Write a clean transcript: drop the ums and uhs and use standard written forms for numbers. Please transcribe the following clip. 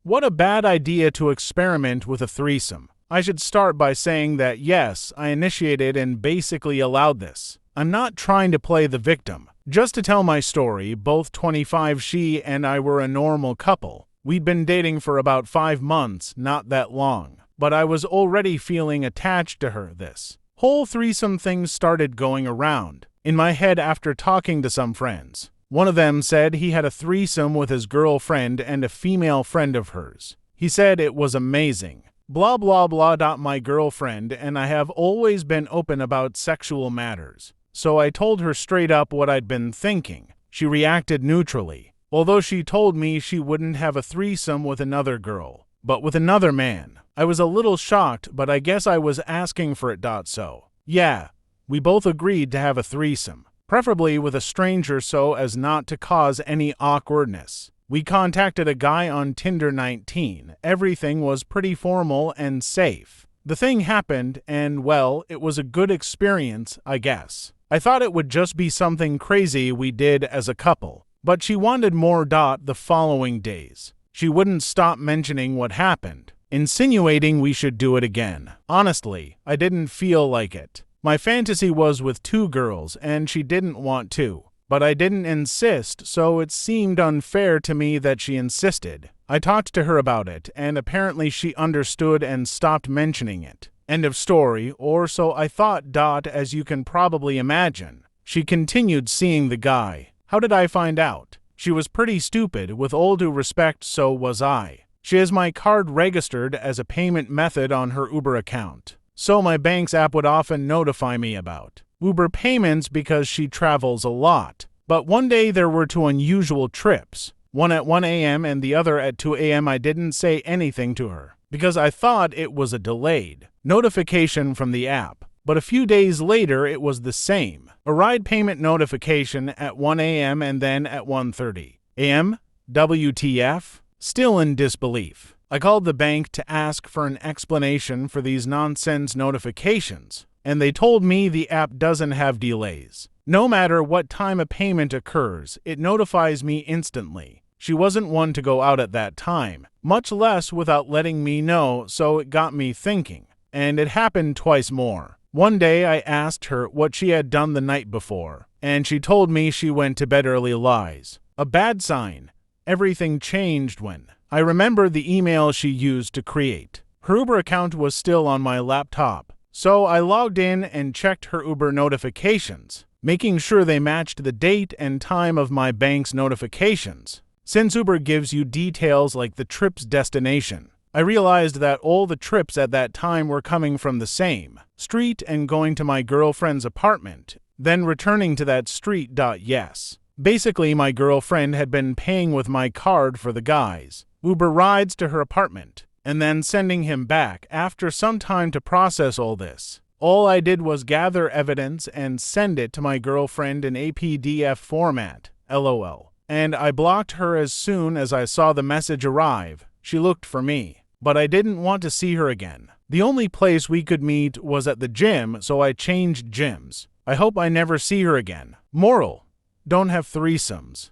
What a bad idea to experiment with a threesome. I should start by saying that yes, I initiated and basically allowed this. I'm not trying to play the victim. Just to tell my story, both 25 she and I were a normal couple. We'd been dating for about 5 months, not that long. But I was already feeling attached to her. This whole threesome thing started going around in my head after talking to some friends. One of them said he had a threesome with his girlfriend and a female friend of hers. He said it was amazing. Blah blah blah. My girlfriend and I have always been open about sexual matters, so I told her straight up what I'd been thinking. She reacted neutrally, although she told me she wouldn't have a threesome with another girl, but with another man. I was a little shocked, but I guess I was asking for it. So, yeah, we both agreed to have a threesome, preferably with a stranger so as not to cause any awkwardness. We contacted a guy on Tinder 19. Everything was pretty formal and safe. The thing happened, and well, it was a good experience, I guess. I thought it would just be something crazy we did as a couple, but she wanted more. The following days, she wouldn't stop mentioning what happened, insinuating we should do it again. Honestly, I didn't feel like it. My fantasy was with 2 girls, and she didn't want to. But I didn't insist, so it seemed unfair to me that she insisted. I talked to her about it, and apparently she understood and stopped mentioning it. End of story, or so I thought. As you can probably imagine, she continued seeing the guy. How did I find out? She was pretty stupid, with all due respect, so was I. She has my card registered as a payment method on her Uber account, so my bank's app would often notify me about Uber payments because she travels a lot. But one day there were 2 unusual trips, one at 1 a.m. and the other at 2 a.m. I didn't say anything to her because I thought it was a delayed notification from the app. But a few days later it was the same, a ride payment notification at 1 a.m. and then at 1:30 a.m. WTF? Still in disbelief. I called the bank to ask for an explanation for these nonsense notifications, and they told me the app doesn't have delays. No matter what time a payment occurs, it notifies me instantly. She wasn't one to go out at that time, much less without letting me know, so it got me thinking. And it happened twice more. One day I asked her what she had done the night before, and she told me she went to bed early. Lies. A bad sign. Everything changed when I remember the email she used to create. Her Uber account was still on my laptop, so I logged in and checked her Uber notifications, making sure they matched the date and time of my bank's notifications. Since Uber gives you details like the trip's destination, I realized that all the trips at that time were coming from the same street and going to my girlfriend's apartment, then returning to that street. Yes. Basically, my girlfriend had been paying with my card for the guy's Uber rides to her apartment, and then sending him back after some time to process all this. All I did was gather evidence and send it to my girlfriend in a PDF format, LOL. And I blocked her as soon as I saw the message arrive. She looked for me, but I didn't want to see her again. The only place we could meet was at the gym, so I changed gyms. I hope I never see her again. Moral: don't have threesomes.